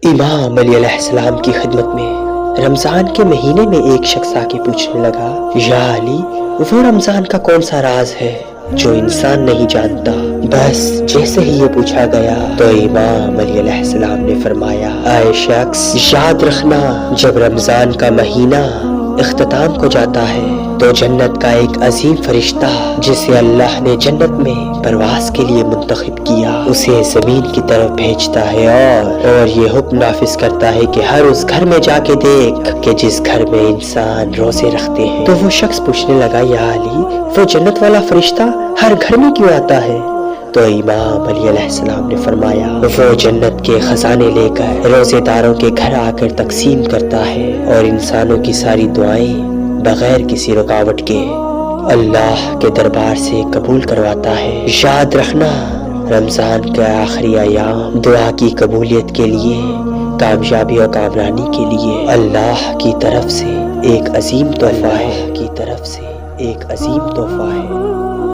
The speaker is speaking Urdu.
امام علی علیہ السلام کی خدمت میں رمضان کے مہینے میں ایک شخص آ کے پوچھنے لگا، یا علی، وہ رمضان کا کون سا راز ہے جو انسان نہیں جانتا؟ بس جیسے ہی یہ پوچھا گیا تو امام علی علیہ السلام نے فرمایا، اے شخص، یاد رکھنا، جب رمضان کا مہینہ اختتام کو جاتا ہے تو جنت کا ایک عظیم فرشتہ جسے اللہ نے جنت میں پرواز کے لیے منتخب کیا اسے زمین کی طرف بھیجتا ہے اور یہ حکم نافذ کرتا ہے کہ ہر اس گھر میں جا کے دیکھ کہ جس گھر میں انسان روزے رکھتے ہیں۔ تو وہ شخص پوچھنے لگا، یا علی، وہ جنت والا فرشتہ ہر گھر میں کیوں آتا ہے؟ تو امام علی علیہ السلام نے فرمایا، وہ جنت کے خزانے لے کر روزے داروں کے گھر آ کر تقسیم کرتا ہے اور انسانوں کی ساری دعائیں بغیر کسی رکاوٹ کے اللہ کے دربار سے قبول کرواتا ہے۔ یاد رکھنا، رمضان کے آخری ایام دعا کی قبولیت کے لیے، کامیابی اور کامرانی کے لیے اللہ کی طرف سے ایک عظیم تحفہ ہے،